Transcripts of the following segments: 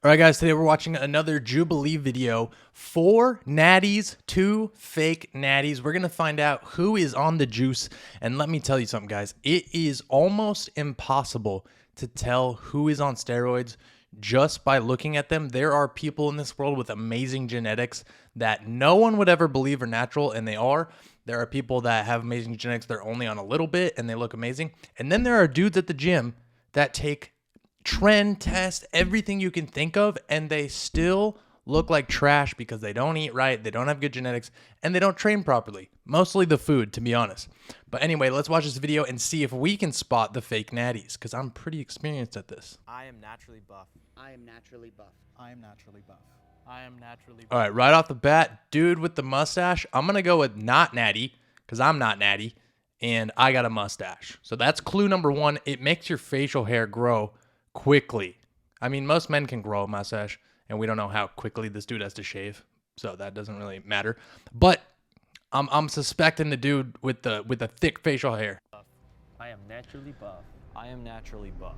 All right, guys, today we're watching another Jubilee video. 4 natties, 2 fake natties. We're going to find out who is on the juice. And let me tell you something, guys. It is almost impossible to tell who is on steroids just by looking at them. There are people in this world with amazing genetics that no one would ever believe are natural, and they are. There are people that have amazing genetics. They're only on a little bit, and they look amazing. And then there are dudes at the gym that take trend test everything you can think of, and they still look like trash because they don't eat right, they don't have good genetics, and they don't train properly. Mostly the food, to be honest. But anyway, let's watch this video and see if we can spot the fake natties, because I'm pretty experienced at this. I am naturally buff. I am naturally buff. I am naturally buff. I am naturally buff. All right, right off the bat, dude with the mustache, I'm going to go with not natty, because I'm not natty, and I got a mustache. So that's clue number 1. It makes your facial hair grow quickly. I mean, most men can grow a mustache, and we don't know how quickly this dude has to shave, so that doesn't really matter. But I'm suspecting the dude with the thick facial hair. I am naturally buff. I am naturally buff.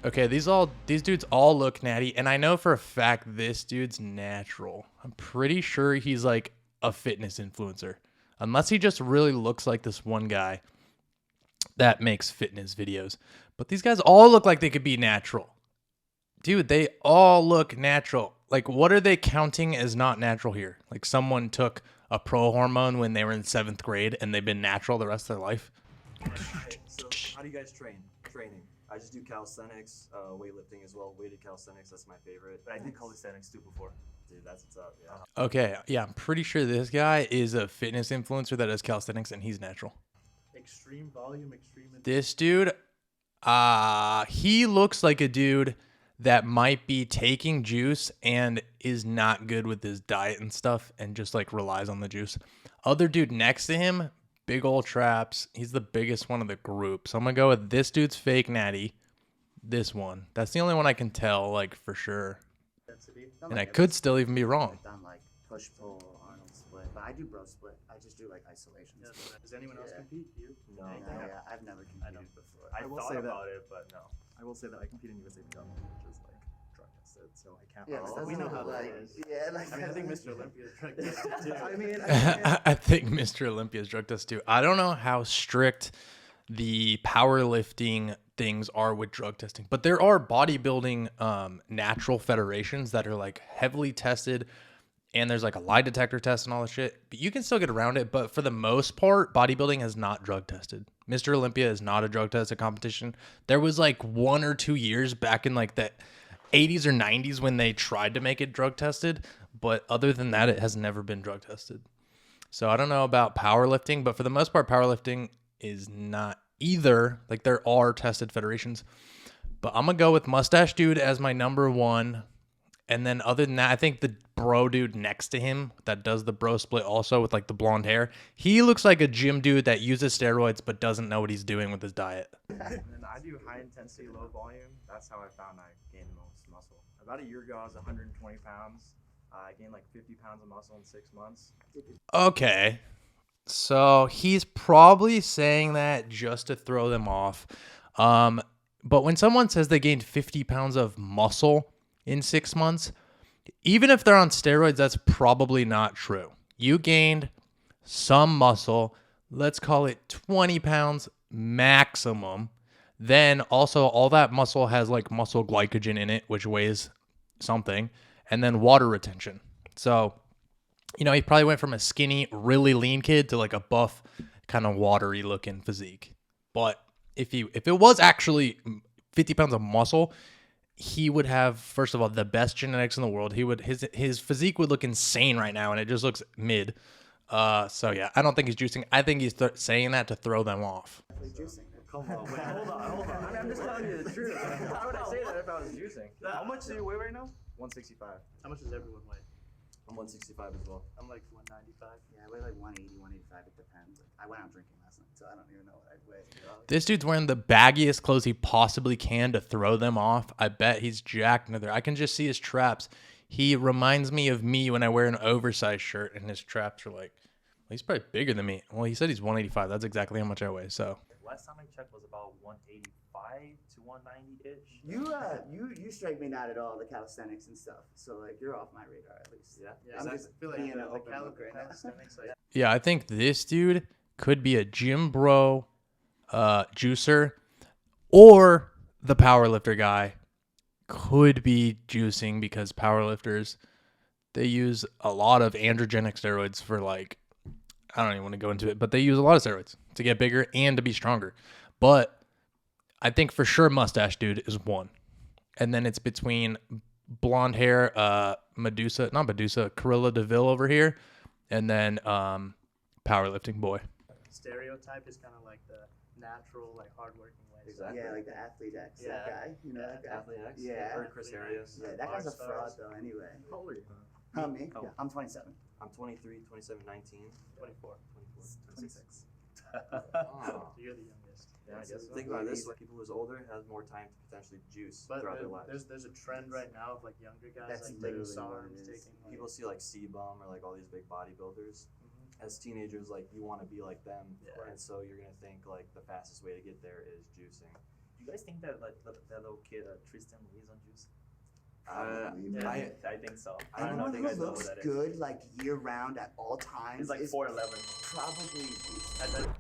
Okay, these dudes all look natty, and I know for a fact this dude's natural. I'm pretty sure he's like a fitness influencer, unless he just really looks like this one guy that makes fitness videos. But these guys all look like they could be natural. Dude, they all look natural. Like, what are they counting as not natural here? Like, someone took a pro hormone when they were in 7th grade and they've been natural the rest of their life? So, how do you guys train? Training. I just do calisthenics, weightlifting as well. Weighted calisthenics, that's my favorite. But I did calisthenics too before. Dude, that's what's up, yeah. Okay, yeah, I'm pretty sure this guy is a fitness influencer that does calisthenics and he's natural. Extreme volume, extreme. This dude, he looks like a dude that might be taking juice and is not good with his diet and stuff and just like relies on the juice. Other dude next to him, big old traps. He's the biggest one of the group. So I'm going to go with this dude's fake natty. This one. That's the only one I can tell, like, for sure. And I could still even be wrong. I've done like push pull, Arnold split, but I do bro split. I just do like isolation. Does anyone else compete? You? No. Yeah, I've never competed before. I will thought say that- about it, but no. I will say that I compete in USA Cup, which is like drug tested, so I can't. Yeah, really- that's we know not how that like, is. yeah, like I mean, I think Mr. Olympia is drug tested too. I mean, I think Mr. Olympia's drug test too. I don't know how strict the powerlifting things are with drug testing, but there are bodybuilding natural federations that are like heavily tested, and there's like a lie detector test and all that shit, but you can still get around it. But for the most part, bodybuilding is not drug tested. Mr. Olympia is not a drug tested competition. There was like 1 or 2 years back in like the 80s or 90s when they tried to make it drug tested, but other than that, it has never been drug tested. So I don't know about powerlifting, but for the most part, powerlifting is not either. Like, there are tested federations, but I'm gonna go with mustache dude as my number 1. And then other than that, I think the bro dude next to him that does the bro split also with like the blonde hair, he looks like a gym dude that uses steroids but doesn't know what he's doing with his diet. And then I do high intensity, low volume. That's how I found I gained the most muscle. About a year ago, I was 120 pounds. I gained like 50 pounds of muscle in 6 months. Okay. So he's probably saying that just to throw them off. But when someone says they gained 50 pounds of muscle in 6 months, even if they're on steroids, that's probably not true. You gained some muscle, let's call it 20 pounds maximum. Then also all that muscle has like muscle glycogen in it, which weighs something, and then water retention. So, you know, he probably went from a skinny, really lean kid to like a buff, kind of watery looking physique. But if it was actually 50 pounds of muscle, he would have, first of all, the best genetics in the world. His physique would look insane right now, and it just looks mid. So yeah, I don't think he's juicing. I think he's saying that to throw them off. Juicing. Come on, wait, hold on. I mean, I'm just telling you the truth. How would I say that if I was juicing? How much do you weigh right now? 165. How much does everyone weigh? I'm 165 as well. I'm like 195. Yeah, I weigh like 180, 185. It depends. Like, I went out drinking last night, so I don't even know what I'd weigh. This dude's wearing the baggiest clothes he possibly can to throw them off. I bet he's jacked into there. I can just see his traps. He reminds me of me when I wear an oversized shirt, and his traps are like, well, he's probably bigger than me. Well, he said he's 185. That's exactly how much I weigh. So Last time I checked was about 185. to 190-ish. You strike me not at all the calisthenics and stuff. So like you're off my radar at least. Yeah. Yeah, I'm I just feel like being an the open book right now. calisthenics, like, Yeah, I think this dude could be a gym bro, juicer, or the powerlifter guy could be juicing because powerlifters, they use a lot of androgenic steroids for like, I don't even want to go into it, but they use a lot of steroids to get bigger and to be stronger. But I think for sure mustache dude is one. And then it's between blonde hair, Carilla DeVille over here, and then powerlifting boy. stereotype is kind of like the natural, like hardworking way. Exactly. Yeah, like the athlete X, Yeah. that guy. You know that guy? Athlete X. Yeah. Or Chris Arias. Yeah, that guy's a Rock fraud stars. though anyway. How old are you? Me? Oh. Yeah, I'm 27. I'm 23, 27, 19. 24. 26. Oh. You're the youngest. Yeah, I So guess. Think about this: like people who's older has more time to potentially juice But throughout their lives. there's a trend right now of like younger guys That's like taking literally what SARMs, it is. taking like, People see like C-Bum or like all these big bodybuilders. As teenagers, like you want to be like them, Yeah. and so you're gonna think like the fastest way to get there is juicing. Do you guys think that like that little kid Tristan Lee is on juice? Probably, I think so. I don't know. Anyone think I who know looks what that is. good like year round at all times He's like is 4'11". probably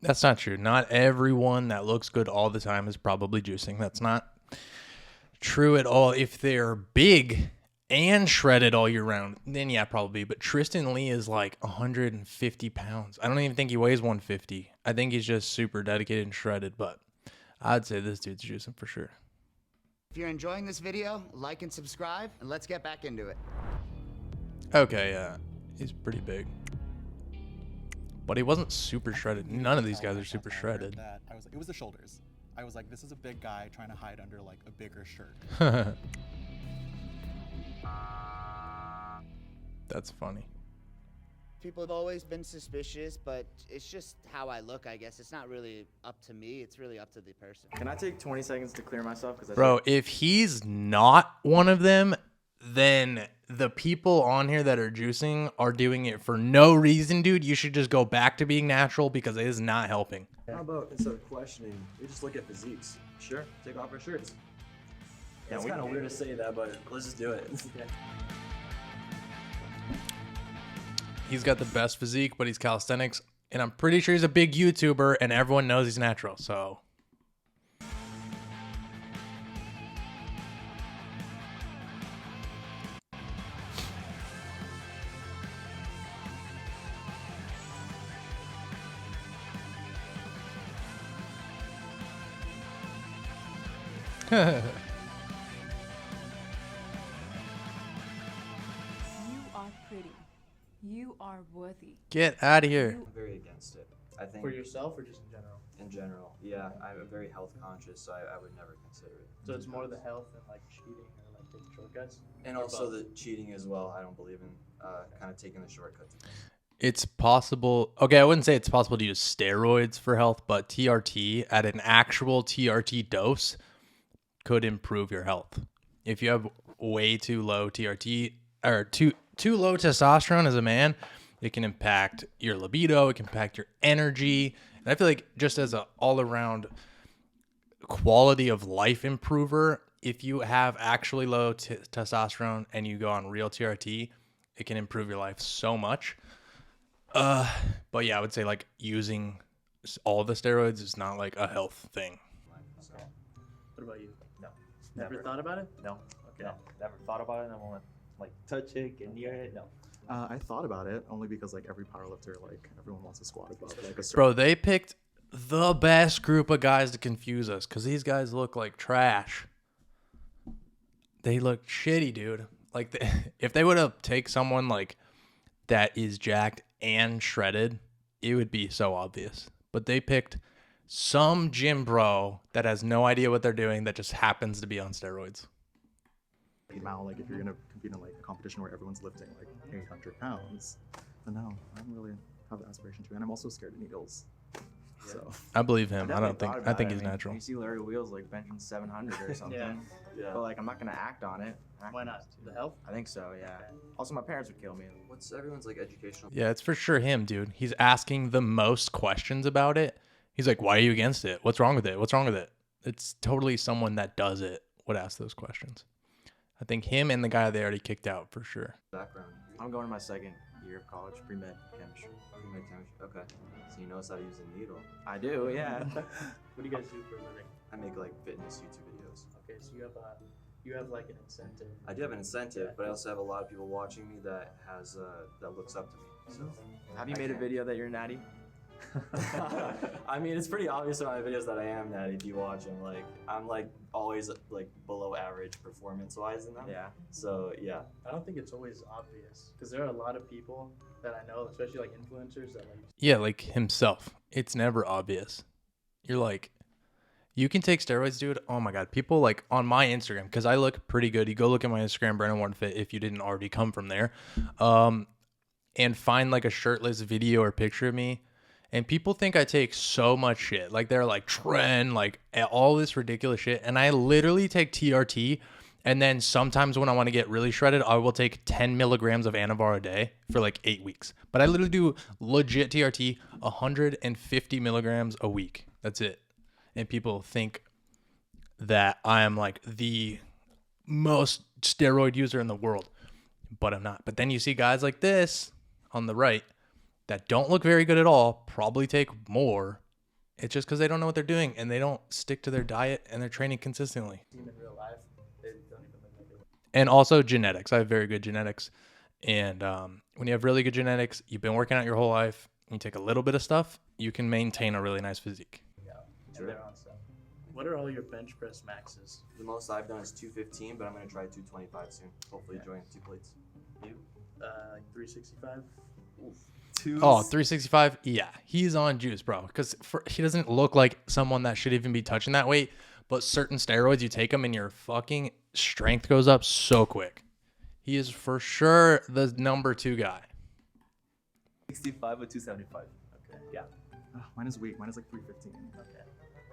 That's not true. Not everyone that looks good all the time is probably juicing. That's not true at all. If they're big and shredded all year round, then yeah, probably. But Tristan Lee is like 150 pounds. I don't even think he weighs 150. I think he's just super dedicated and shredded. But I'd say this dude's juicing for sure. If you're enjoying this video, like and subscribe, and let's get back into it. Okay, yeah, he's pretty big. But he wasn't super shredded. None of these guys are super shredded. That I was like, it was the shoulders. I was like, this is a big guy trying to hide under like a bigger shirt. That's funny. People have always been suspicious, but it's just how I look, I guess. It's not really up to me. It's really up to the person. Can I take 20 seconds to clear myself? Bro, if he's not one of them, then the people on here that are juicing are doing it for no reason, dude. You should just go back to being natural because it is not helping. How about instead of questioning, we just look at physiques? Sure, take off our shirts. Yeah, it's kind of weird to say that, but let's just do it. He's got the best physique, but he's calisthenics, and I'm pretty sure he's a big YouTuber, and everyone knows he's natural, so... You are pretty. You are worthy. Get out of here. I'm very against it. I think For yourself or just in general? in general, yeah, I'm very health conscious, so I would never consider it. So it's more the health than like cheating or like taking shortcuts? And Or also both? the cheating as well. I don't believe in kind of taking the shortcuts. It's possible. Okay, I wouldn't say it's possible to use steroids for health, but TRT at an actual TRT dose could improve your health. If you have way too low TRT or too low testosterone as a man, it can impact your libido, it can impact your energy. And I feel like just as an all-around quality of life improver, if you have actually low testosterone and you go on real TRT, it can improve your life so much. But yeah, I would say like using all the steroids is not like a health thing. Okay. What about you? No. Never thought about it? No. Okay. No. Never thought about it. I won't like touch it, get near it. No. I thought about it only because like every powerlifter, like everyone wants to squat above like a certain. Bro, they picked the best group of guys to confuse us because these guys look like trash. They look shitty, dude. Like, if they would have taken someone like that is jacked and shredded, it would be so obvious. But they picked some gym bro that has no idea what they're doing that just happens to be on steroids. Amount, like if you're gonna compete in like a competition where everyone's lifting like 800 pounds, then no, I don't really have the aspiration to. And I'm also scared of needles. So I believe him. I think he's natural. You see Larry Wheels like benching 700 or something. Yeah. But like I'm not gonna act on it. why not? The health? I think so. Yeah. Also, my parents would kill me. What's everyone's like educational? Yeah, it's for sure him, dude. He's asking the most questions about it. He's like, why are you against it? What's wrong with it? What's wrong with it? It's totally someone that does it would ask those questions. I think him and the guy they already kicked out for sure. Background. I'm going to my second year of college, pre-med chemistry. Pre-med chemistry. Okay. So you know how to use a needle. I do, yeah. What do you guys do for a living? I make like fitness YouTube videos. Okay, so you have like an incentive. I do have an incentive, but I also have a lot of people watching me that has that looks up to me. So Have you made a video that you're natty? I mean, it's pretty obvious in my videos that I am natty if you watch them. Like, I'm like always like below average performance-wise in them. Yeah. So yeah. I don't think it's always obvious because there are a lot of people that I know, especially like influencers that like. Yeah, like himself. It's never obvious. You're like, you can take steroids, dude. Oh my God. People like on my Instagram, because I look pretty good. You go look at my Instagram, Brandon Warren Fit, if you didn't already come from there. And find like a shirtless video or picture of me. And people think I take so much shit. Like they're like trend, like all this ridiculous shit. And I literally take TRT. And then sometimes when I want to get really shredded, I will take 10 milligrams of Anavar a day for like 8 weeks. But I literally do legit TRT 150 milligrams a week. That's it. And people think that I am like the most steroid user in the world. But I'm not. But then you see guys like this on the right that don't look very good at all, probably take more. It's just because they don't know what they're doing and they don't stick to their diet and they're training consistently. In real life, they don't even look like it. And also genetics. I have very good genetics. And when you have really good genetics, you've been working out your whole life, you take a little bit of stuff, you can maintain a really nice physique. Yeah, and they're on stuff. What are all your bench press maxes? The most I've done is 215, but I'm gonna try 225 soon. Hopefully join 2 plates. You? Like 365. Oof. Oh, 365? Yeah, he's on juice, bro. Because he doesn't look like someone that should even be touching that weight. But certain steroids, you take them and your fucking strength goes up so quick. He is for sure the number 2 guy. 65 or 275. Okay. Yeah. Mine is weak. Mine is like 315. Okay.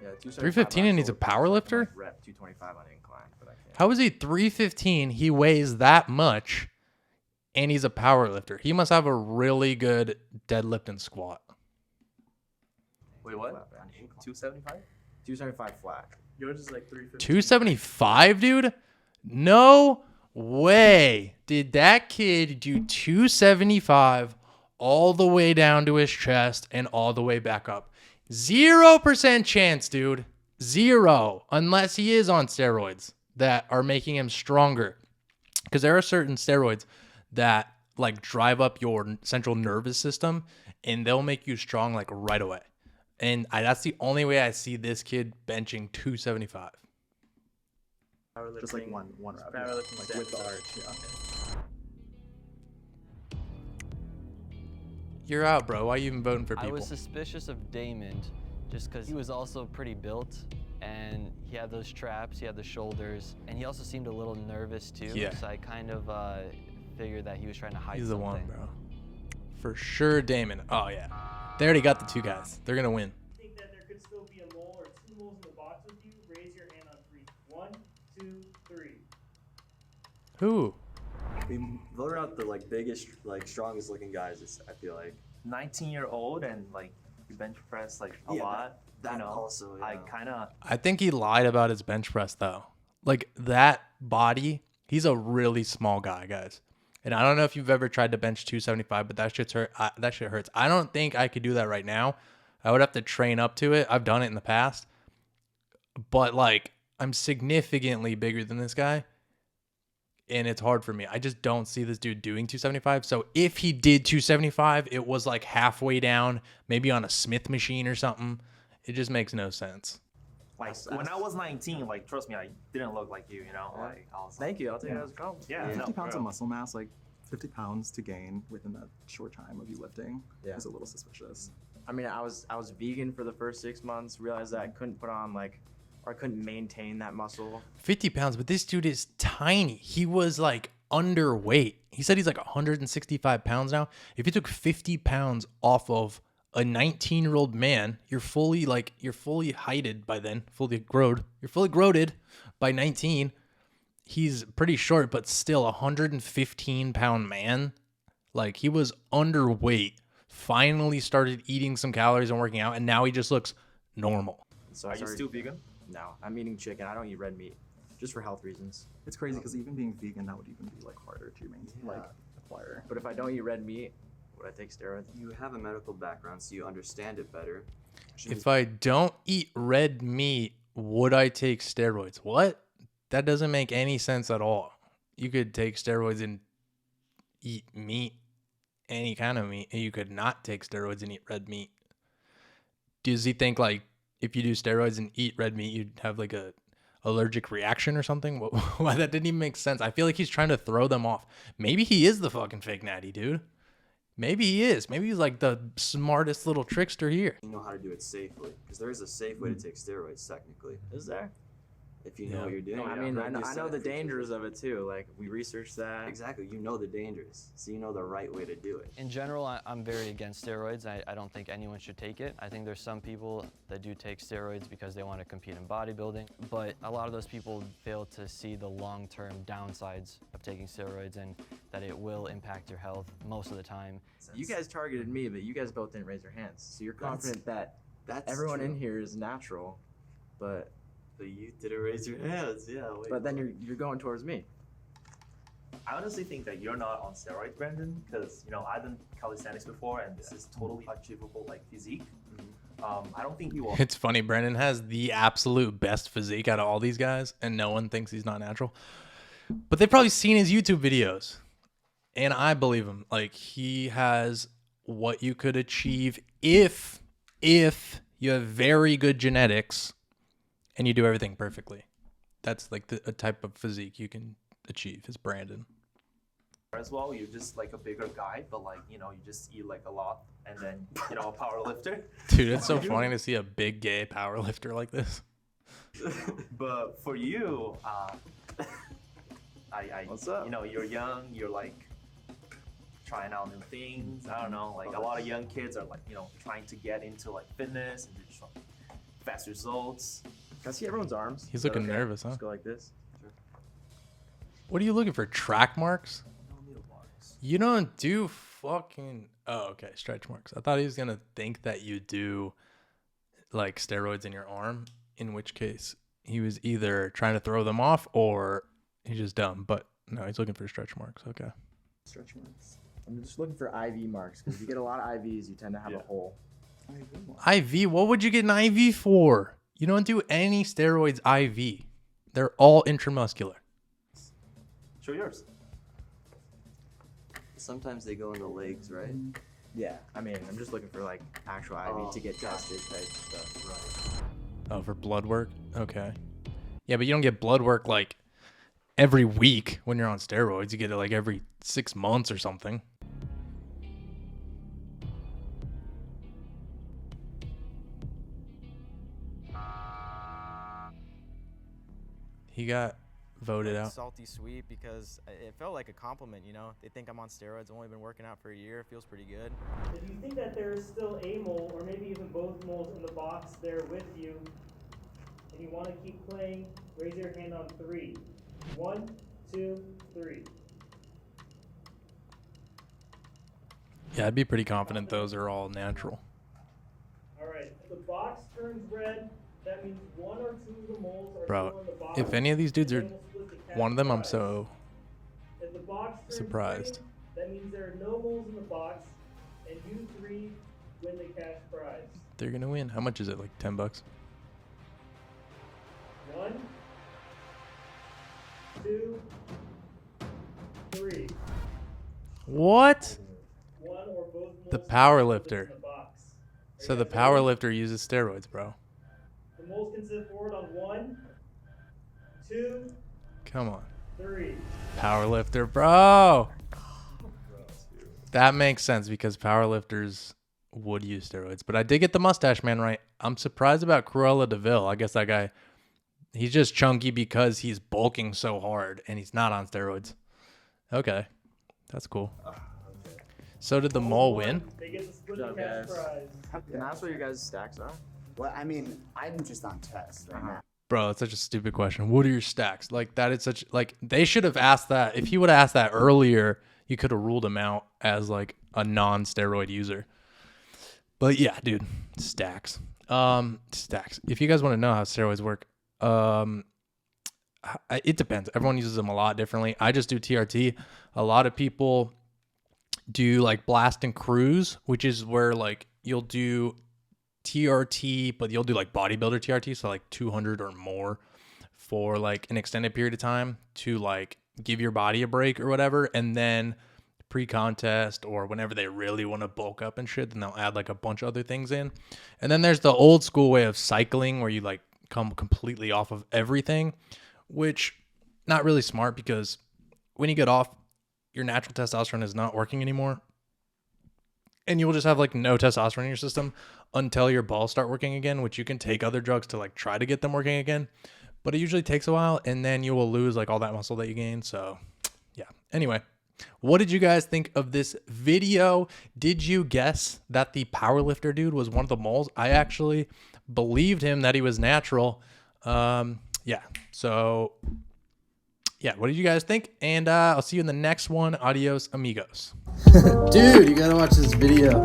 Yeah, 315 and he's a power lifter? Rep 225 on incline, but I can't. How is he 315? He weighs that much and he's a power lifter. He must have a really good deadlift and squat. Wait, what? 275? 275 flat. Yours is like 350. 275, dude? No way. Did that kid do 275 all the way down to his chest and all the way back up? 0% chance, dude. 0. Unless he is on steroids that are making him stronger. Because there are certain steroids that like drive up your central nervous system and they'll make you strong like right away. And that's the only way I see this kid benching 275. Powerlifting. Just like one rep. Powerlifting Like with the arch, yeah. You're out, bro. Why are you even voting for people? I was suspicious of Damon just because he was also pretty built and he had those traps, he had the shoulders, and he also seemed a little nervous too. Yeah. So I kind of figured that he was trying to hide He's something. the one, bro. For sure, Damon. Oh, yeah. They already got the 2 guys. They're going to win. Think that there could still be a mole or 2 moles in the box with you? Raise your hand on 3. 1, 2, 3. Who? We voted out the like biggest, like strongest looking guys. I feel like 19-year-old and like you bench press like a Yeah, lot. that you know, also, I yeah. kind of. I think he lied about his bench press, though. Like, that body, he's a really small guy, guys. And I don't know if you've ever tried to bench 275, but that shit hurts. I don't think I could do that right now. I would have to train up to it. I've done it in the past. But, like, I'm significantly bigger than this guy. And it's hard for me. I just don't see this dude doing 275. So if he did 275, it was like halfway down, maybe on a Smith machine or something. It just makes no sense. Like when I was 19, like trust me, I didn't look like you know. Like I was. Thank you. I'll take it as a compliment. Yeah. 50 no, pounds for of real. muscle mass, like 50 pounds to gain within that short time of you lifting Yeah. is a little suspicious. I mean, I was vegan for the first 6 months. Realized that I couldn't put on or I couldn't maintain that muscle. 50 pounds, but this dude is tiny. He was like underweight. He said he's like 165 pounds now. If you took 50 pounds off of a 19-year-old man, you're fully heighted by then, You're fully growed by 19. He's pretty short, but still a 115-pound man. Like, he was underweight, finally started eating some calories and working out, and now he just looks normal. So Are you still vegan? No, I'm eating chicken. I don't eat red meat, just for health reasons. It's crazy because even being vegan, that would even be like harder to like acquire. But if I don't eat red meat, would I take steroids? You have a medical background, so you understand it better. If I don't eat red meat, would I take steroids? What? That doesn't make any sense at all. You could take steroids and eat meat, any kind of meat, and you could not take steroids and eat red meat. Does he think like if you do steroids and eat red meat, you'd have like a allergic reaction or something? Why that didn't even make sense. I feel like he's trying to throw them off. Maybe he is the fucking fake natty, dude. Maybe he is. Maybe he's like the smartest little trickster here. You know how to do it safely, because there is a safe way to take steroids technically. Is there? If you know what you're doing. No, I mean, I know the dangers of it too. Like, we researched that. Exactly. You know the dangers, so you know the right way to do it. In general, I'm very against steroids. I don't think anyone should take it. I think there's some people that do take steroids because they want to compete in bodybuilding, but a lot of those people fail to see the long-term downsides of taking steroids and that it will impact your health most of the time. You guys targeted me, but you guys both didn't raise your hands. So you're confident that everyone in here is natural, but you didn't raise your hands. Yeah. Wait, but then you're going towards me. I honestly think that you're not on steroids, Brandon, because you know I've done calisthenics before, and this is totally achievable like physique. I don't think you are. It's funny. Brandon has the absolute best physique out of all these guys, and no one thinks he's not natural. But they've probably seen his YouTube videos, and I believe him. Like, he has what you could achieve if you have very good genetics and you do everything perfectly. That's like a type of physique you can achieve is Brandon. As well, you're just like a bigger guy, but like, you know, you just eat like a lot, and then, you know, a power lifter. Dude, it's so funny to see a big gay power lifter like this. But for you, What's up? You know, you're young, you're like trying out new things. I don't know, like a lot of young kids are like, you know, trying to get into like fitness and just fast results. Can I see everyone's arms? He's looking nervous, huh? Just go like this. Sure. What are you looking for? Track marks? You don't do fucking... Oh, okay. Stretch marks. I thought he was going to think that you do like steroids in your arm, in which case he was either trying to throw them off or he's just dumb. But no, he's looking for stretch marks. Okay. Stretch marks. I'm just looking for IV marks, because if you get a lot of IVs, you tend to have a hole. IV? What would you get an IV for? You don't do any steroids IV. They're all intramuscular. Show yours. Sometimes they go in the legs, right? Yeah, I mean, I'm just looking for like actual IV to get tested type stuff. Right. Oh, for blood work? Okay. Yeah, but you don't get blood work like every week when you're on steroids. You get it like every 6 months or something. He got voted out. Salty sweet because it felt like a compliment, you know. They think I'm on steroids. I've only been working out for a year. It feels pretty good. If you think that there is still a mole, or maybe even both moles in the box there with you, and you want to keep playing, raise your hand on 3. 1, 2, 3. Yeah, I'd be pretty confident those are all natural. All right. If the box turns red, that means 1 or 2 of the moles are Bro, still in the box. if any of these dudes are and then we'll split the cash one of them, I'm prize. so If the box turns surprised. green, that means there are no moles in the box, and you 3 win the cash prize. They're gonna win. How much is it? Like $10? 1, 2, 3. What? 1 or both moles The power in lifter. the box. So the power lifter uses steroids, bro. The moles can sit forward on 1, 2, Come on. 3. Power lifter, bro. That makes sense because power lifters would use steroids. But I did get the mustache man right. I'm surprised about Cruella DeVille. I guess that guy, he's just chunky because he's bulking so hard and he's not on steroids. Okay. That's cool. So did the mole win? They get to split the cash prize. Can I ask what your guys' stacks are? Well, I mean, I'm just on test right now. Bro, it's such a stupid question. What are your stacks? Like, that is such, like, they should have asked that. If he would have asked that earlier, you could have ruled him out as, like, a non-steroid user. But, yeah, dude, stacks. Stacks. If you guys want to know how steroids work, It depends. Everyone uses them a lot differently. I just do TRT. A lot of people do like blast and cruise, which is where like you'll do TRT, but you'll do like bodybuilder TRT, so like 200 or more for like an extended period of time to like give your body a break or whatever. And then pre-contest or whenever they really want to bulk up and shit, then they'll add like a bunch of other things in. And then there's the old school way of cycling where you like come completely off of everything, which not really smart because when you get off, your natural testosterone is not working anymore. And you will just have like no testosterone in your system until your balls start working again, which you can take other drugs to like try to get them working again. But it usually takes a while and then you will lose like all that muscle that you gained. So yeah. Anyway, what did you guys think of this video? Did you guess that the powerlifter dude was one of the moles? I actually believed him that he was natural. Yeah. So yeah, what did you guys think? And I'll see you in the next one. Adios, amigos. Dude, you gotta watch this video.